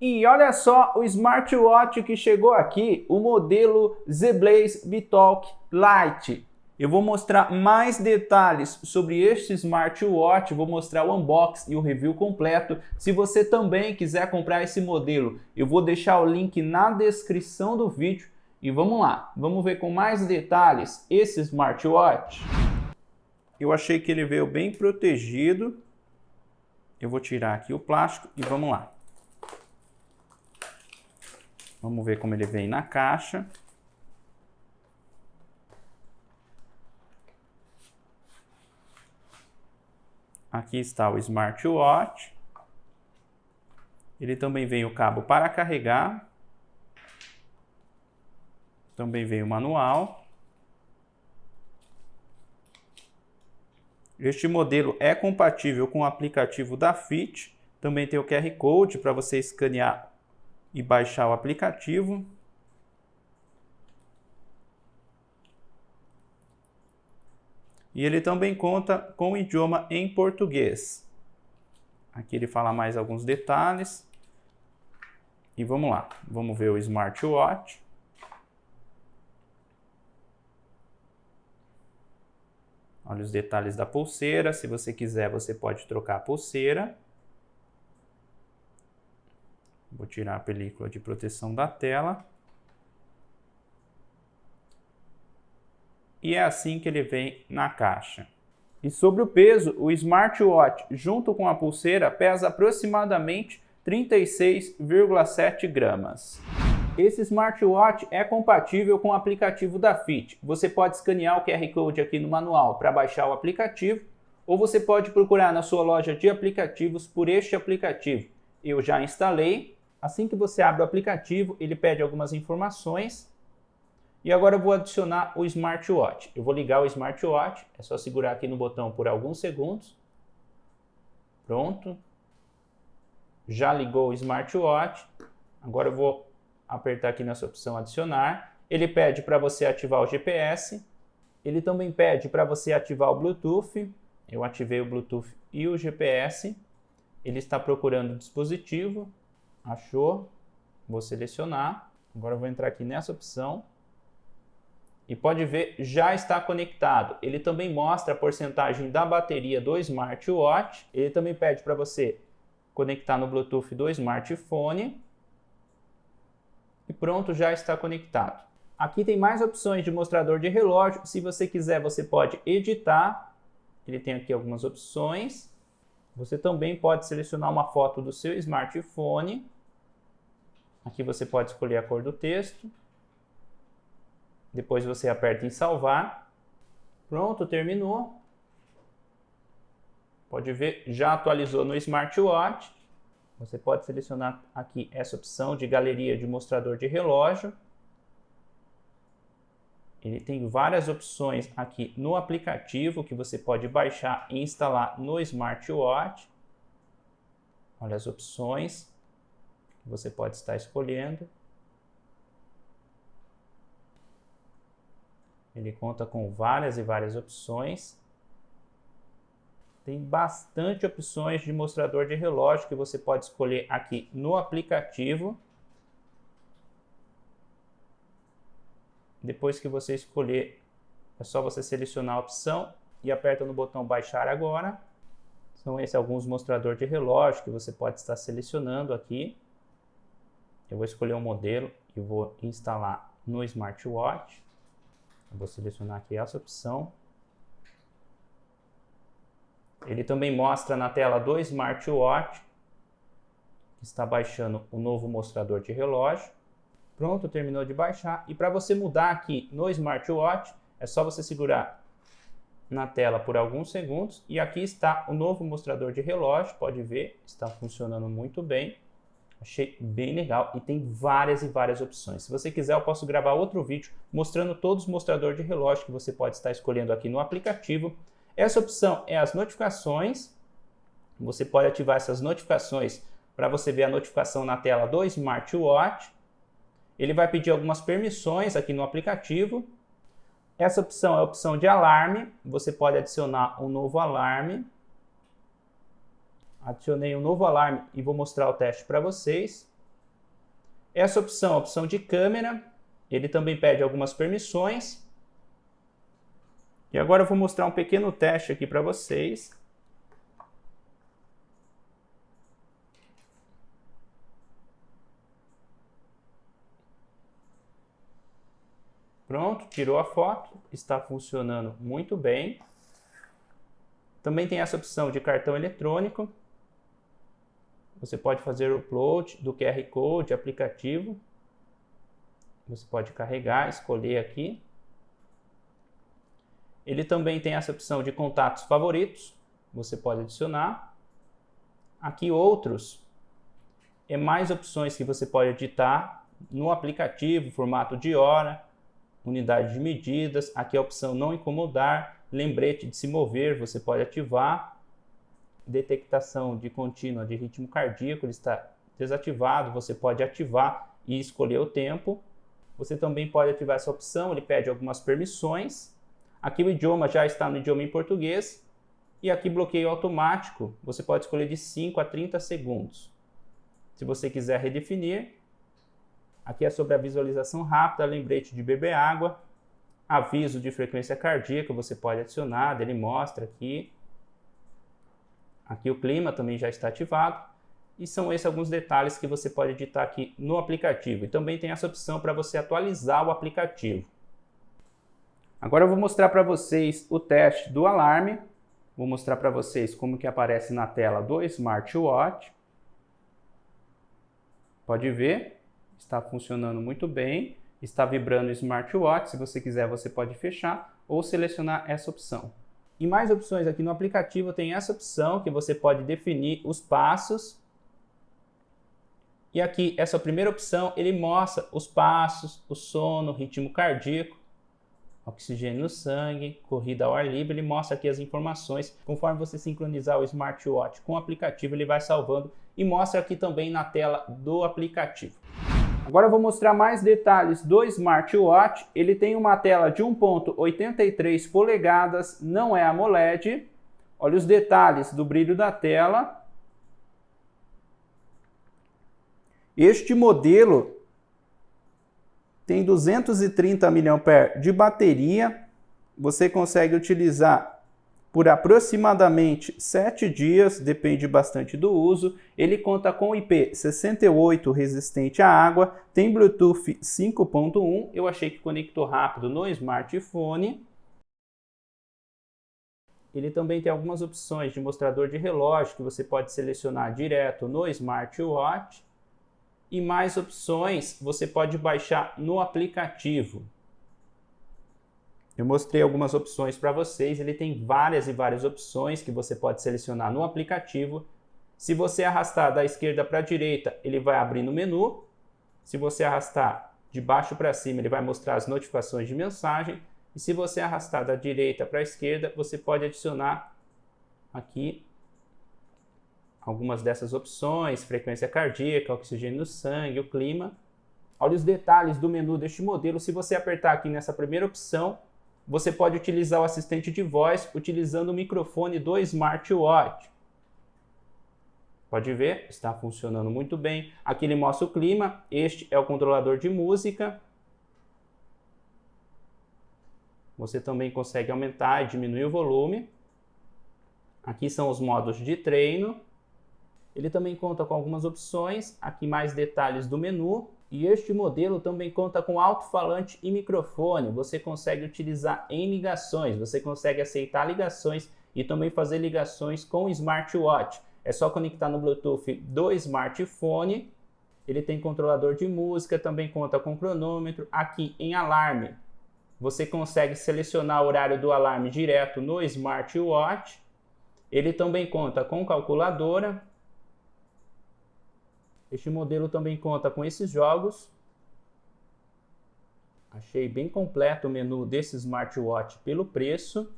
E olha só o smartwatch que chegou aqui, o modelo Z-Blaze Bitalk Lite. Eu vou mostrar mais detalhes sobre este smartwatch, vou mostrar o unboxing e o review completo. Se você também quiser comprar esse modelo, eu vou deixar o link na descrição do vídeo. E vamos lá, vamos ver com mais detalhes esse smartwatch. Eu achei que ele veio bem protegido. Eu vou tirar aqui o plástico e vamos lá. Vamos ver como ele vem na caixa. Aqui está o smartwatch. Ele também vem o cabo para carregar. Também vem o manual. Este modelo é compatível com o aplicativo da Fit. Também tem o QR Code para você escanear e baixar o aplicativo. E ele também conta com o idioma em português. Aqui ele fala mais alguns detalhes. E vamos lá, vamos ver o smartwatch. Olha os detalhes da pulseira. Se você quiser, você pode trocar a pulseira. Vou tirar a película de proteção da tela. E é assim que ele vem na caixa. E sobre o peso, o smartwatch junto com a pulseira pesa aproximadamente 36,7 gramas. Esse smartwatch é compatível com o aplicativo da Fit. Você pode escanear o QR Code aqui no manual para baixar o aplicativo, ou você pode procurar na sua loja de aplicativos por este aplicativo. Eu já instalei. Assim que você abre o aplicativo, ele pede algumas informações. E agora eu vou adicionar o smartwatch. Eu vou ligar o smartwatch, é só segurar aqui no botão por alguns segundos. Pronto. Já ligou o smartwatch. Agora eu vou apertar aqui nessa opção adicionar. Ele pede para você ativar o GPS. Ele também pede para você ativar o Bluetooth. Eu ativei o Bluetooth e o GPS. Ele está procurando o dispositivo. Achou? Vou selecionar. Agora eu vou entrar aqui nessa opção. E pode ver, já está conectado. Ele também mostra a porcentagem da bateria do smartwatch. Ele também pede para você conectar no Bluetooth do smartphone. E pronto, já está conectado. Aqui tem mais opções de mostrador de relógio. Se você quiser, você pode editar. Ele tem aqui algumas opções. Você também pode selecionar uma foto do seu smartphone. Aqui você pode escolher a cor do texto. Depois você aperta em salvar. Pronto, terminou. Pode ver, já atualizou no smartwatch. Você pode selecionar aqui essa opção de galeria de mostrador de relógio. Ele tem várias opções aqui no aplicativo que você pode baixar e instalar no smartwatch. Olha as opções que você pode estar escolhendo. Ele conta com várias e várias opções. Tem bastante opções de mostrador de relógio que você pode escolher aqui no aplicativo. Depois que você escolher, é só você selecionar a opção e aperta no botão baixar agora. São esses alguns mostradores de relógio que você pode estar selecionando aqui. Eu vou escolher um modelo e vou instalar no smartwatch. Eu vou selecionar aqui essa opção. Ele também mostra na tela do smartwatch que está baixando o novo mostrador de relógio. Pronto, terminou de baixar. E para você mudar aqui no smartwatch, é só você segurar na tela por alguns segundos. E aqui está o novo mostrador de relógio. Pode ver, está funcionando muito bem. Achei bem legal e tem várias e várias opções. Se você quiser, eu posso gravar outro vídeo mostrando todos os mostradores de relógio que você pode estar escolhendo aqui no aplicativo. Essa opção é as notificações. Você pode ativar essas notificações para você ver a notificação na tela do smartwatch. Ele vai pedir algumas permissões aqui no aplicativo. Essa opção é a opção de alarme. Você pode adicionar um novo alarme. Adicionei um novo alarme e vou mostrar o teste para vocês. Essa opção, a opção de câmera, ele também pede algumas permissões. E agora eu vou mostrar um pequeno teste aqui para vocês. Pronto, tirou a foto, está funcionando muito bem. Também tem essa opção de cartão eletrônico. Você pode fazer o upload do QR Code, aplicativo. Você pode carregar, escolher aqui. Ele também tem essa opção de contatos favoritos. Você pode adicionar. Aqui outros, é mais opções que você pode editar no aplicativo, formato de hora, unidade de medidas. Aqui a opção não incomodar, lembrete de se mover, você pode ativar. Detectação de contínua de ritmo cardíaco, ele está desativado, você pode ativar e escolher o tempo. Você também pode ativar essa opção, ele pede algumas permissões. Aqui o idioma já está no idioma em português. E aqui bloqueio automático, você pode escolher de 5 a 30 segundos. Se você quiser redefinir, aqui é sobre a visualização rápida, lembrete de beber água, aviso de frequência cardíaca, você pode adicionar, ele mostra aqui. Aqui o clima também já está ativado. E são esses alguns detalhes que você pode editar aqui no aplicativo. E também tem essa opção para você atualizar o aplicativo. Agora eu vou mostrar para vocês o teste do alarme. Vou mostrar para vocês como que aparece na tela do smartwatch. Pode ver, está funcionando muito bem. Está vibrando o smartwatch. Se você quiser, você pode fechar ou selecionar essa opção. E mais opções aqui no aplicativo, tem essa opção que você pode definir os passos. E aqui, essa primeira opção, ele mostra os passos, o sono, ritmo cardíaco, oxigênio no sangue, corrida ao ar livre. Ele mostra aqui as informações. Conforme você sincronizar o smartwatch com o aplicativo, ele vai salvando e mostra aqui também na tela do aplicativo. Agora eu vou mostrar mais detalhes do smartwatch. Ele tem uma tela de 1,83 polegadas, não é AMOLED. Olha os detalhes do brilho da tela. Este modelo tem 230 mAh de bateria. Você consegue utilizar por aproximadamente 7 dias, depende bastante do uso. Ele conta com IP68 resistente à água, tem Bluetooth 5.1. Eu achei que conectou rápido no smartphone. Ele também tem algumas opções de mostrador de relógio que você pode selecionar direto no smartwatch. E mais opções você pode baixar no aplicativo. Eu mostrei algumas opções para vocês, ele tem várias e várias opções que você pode selecionar no aplicativo. Se você arrastar da esquerda para a direita, ele vai abrir no menu. Se você arrastar de baixo para cima, ele vai mostrar as notificações de mensagem. E se você arrastar da direita para a esquerda, você pode adicionar aqui algumas dessas opções, frequência cardíaca, oxigênio no sangue, o clima. Olha os detalhes do menu deste modelo. Se você apertar aqui nessa primeira opção, você pode utilizar o assistente de voz utilizando o microfone do smartwatch. Pode ver, está funcionando muito bem. Aqui ele mostra o clima. Este é o controlador de música. Você também consegue aumentar e diminuir o volume. Aqui são os modos de treino. Ele também conta com algumas opções. Aqui mais detalhes do menu. E este modelo também conta com alto-falante e microfone. Você consegue utilizar em ligações, você consegue aceitar ligações e também fazer ligações com o smartwatch. É só conectar no Bluetooth do smartphone. Ele tem controlador de música, também conta com cronômetro. Aqui em alarme, você consegue selecionar o horário do alarme direto no smartwatch. Ele também conta com calculadora. Este modelo também conta com esses jogos. Achei bem completo o menu desse smartwatch pelo preço.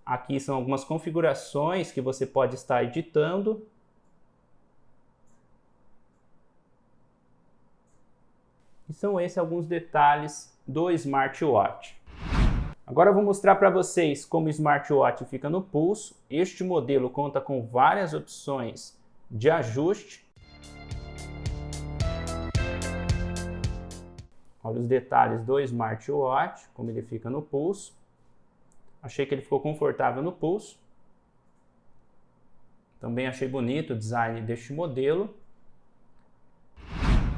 Aqui são algumas configurações que você pode estar editando. E são esses alguns detalhes do smartwatch. Agora eu vou mostrar para vocês como o smartwatch fica no pulso. Este modelo conta com várias opções de ajuste. Olha os detalhes do smartwatch, como ele fica no pulso. Achei que ele ficou confortável no pulso. Também achei bonito o design deste modelo.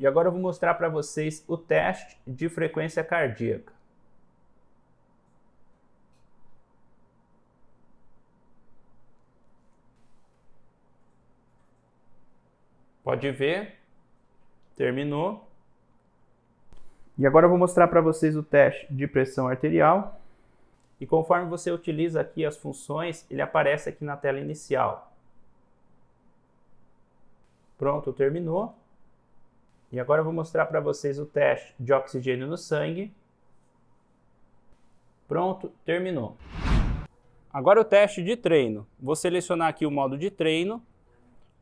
E agora eu vou mostrar para vocês o teste de frequência cardíaca. Pode ver, terminou. E agora eu vou mostrar para vocês o teste de pressão arterial. E conforme você utiliza aqui as funções, ele aparece aqui na tela inicial. Pronto, terminou. E agora eu vou mostrar para vocês o teste de oxigênio no sangue. Pronto, terminou. Agora o teste de treino. Vou selecionar aqui o modo de treino.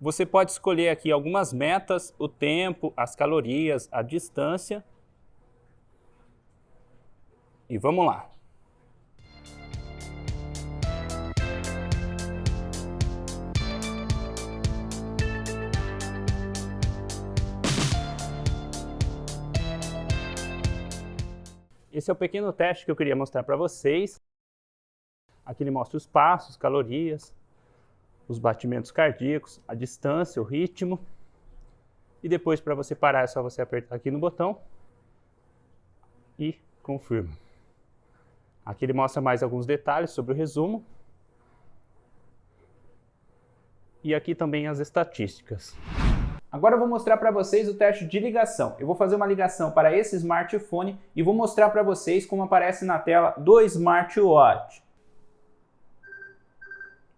Você pode escolher aqui algumas metas, o tempo, as calorias, a distância. E vamos lá. Esse é o pequeno teste que eu queria mostrar para vocês. Aqui ele mostra os passos, calorias, os batimentos cardíacos, a distância, o ritmo. E depois, para você parar, é só você apertar aqui no botão e confirma. Aqui ele mostra mais alguns detalhes sobre o resumo. E aqui também as estatísticas. Agora eu vou mostrar para vocês o teste de ligação. Eu vou fazer uma ligação para esse smartphone e vou mostrar para vocês como aparece na tela do smartwatch.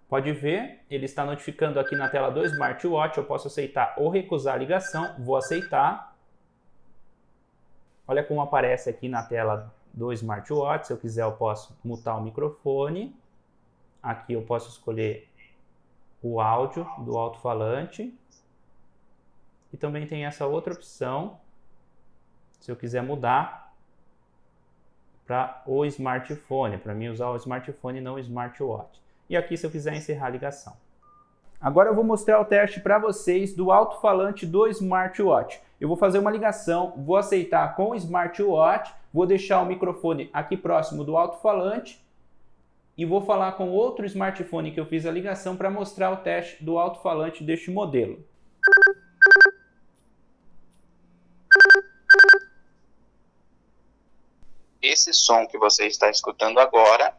Pode ver, ele está notificando aqui na tela do smartwatch. Eu posso aceitar ou recusar a ligação. Vou aceitar. Olha como aparece aqui na tela do smartwatch. Se eu quiser, eu posso mutar o microfone. Aqui eu posso escolher o áudio do alto-falante. E também tem essa outra opção, se eu quiser mudar para o smartphone, para mim usar o smartphone e não o smartwatch. E aqui se eu quiser encerrar a ligação. Agora eu vou mostrar o teste para vocês do alto-falante do smartwatch. Eu vou fazer uma ligação, vou aceitar com o smartwatch, vou deixar o microfone aqui próximo do alto-falante e vou falar com outro smartphone que eu fiz a ligação para mostrar o teste do alto-falante deste modelo. Esse som que você está escutando agora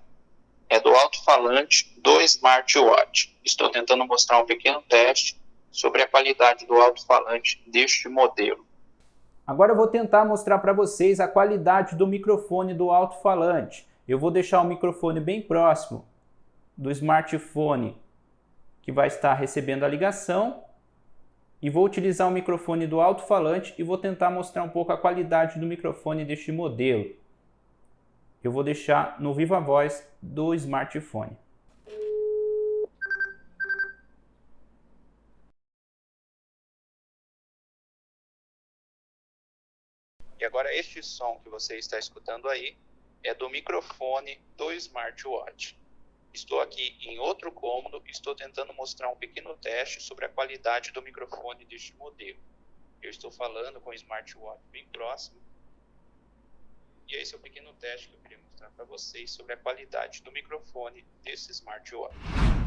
é do alto-falante do smartwatch. Estou tentando mostrar um pequeno teste sobre a qualidade do alto-falante deste modelo. Agora eu vou tentar mostrar para vocês a qualidade do microfone do alto-falante. Eu vou deixar o microfone bem próximo do smartphone que vai estar recebendo a ligação e vou utilizar o microfone do alto-falante e vou tentar mostrar um pouco a qualidade do microfone deste modelo. Eu vou deixar no Viva Voz do smartphone. E agora este som que você está escutando aí é do microfone do smartwatch. Estou aqui em outro cômodo e estou tentando mostrar um pequeno teste sobre a qualidade do microfone deste modelo. Eu estou falando com o smartwatch bem próximo. E esse é o pequeno teste que eu queria mostrar para vocês sobre a qualidade do microfone desse smartwatch.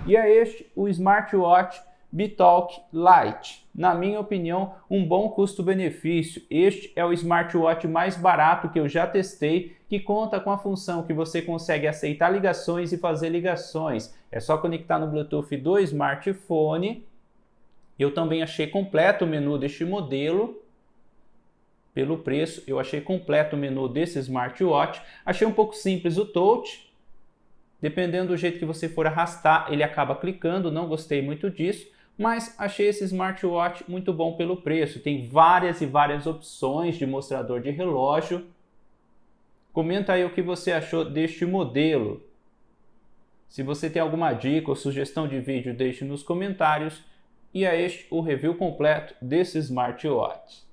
E é este o smartwatch BeeTalk Lite. Na minha opinião, um bom custo-benefício. Este é o smartwatch mais barato que eu já testei, que conta com a função que você consegue aceitar ligações e fazer ligações. É só conectar no Bluetooth do smartphone. Eu também achei completo o menu deste modelo. Pelo preço, eu achei completo o menu desse smartwatch. Achei um pouco simples o touch. Dependendo do jeito que você for arrastar, ele acaba clicando. Não gostei muito disso, mas achei esse smartwatch muito bom pelo preço. Tem várias e várias opções de mostrador de relógio. Comenta aí o que você achou deste modelo. Se você tem alguma dica ou sugestão de vídeo, deixe nos comentários. E é este o review completo desse smartwatch.